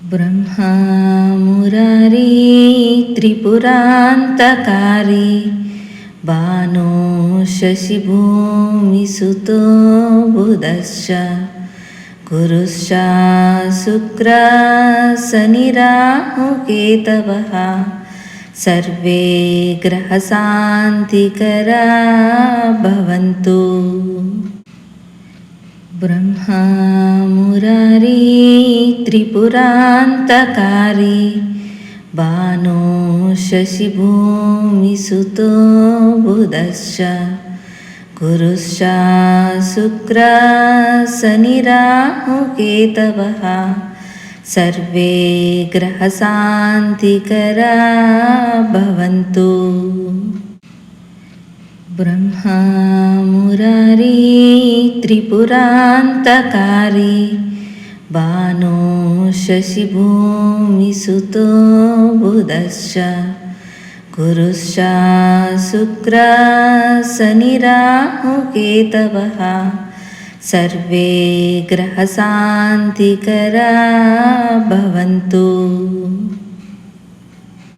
ब्रह्मा मुरारी त्रिपुरान्तकारी बाणो शशिभूमिसुतो बुधश्च गुरुश्च शुक्रः शनिराहुकेतवः सर्वे ग्रहशान्तिकरा भवन्तु। ब्रह्मा मुरारी त्रिपुरान्तकारी बाणो शशिभूमिसुतो बुधश्च गुरुश्च शुक्रः शनिराहुकेतवः सर्वे ग्रहशान्तिकरा भवन्तु। ब्रह्मा मुरारी त्रिपुरान्तकारी बाणो शशिभूमिसुतो बुधश्च गुरुश्च शुक्रः शनिराहुकेतवः सर्वे ग्रहशान्तिकरा भवन्तु।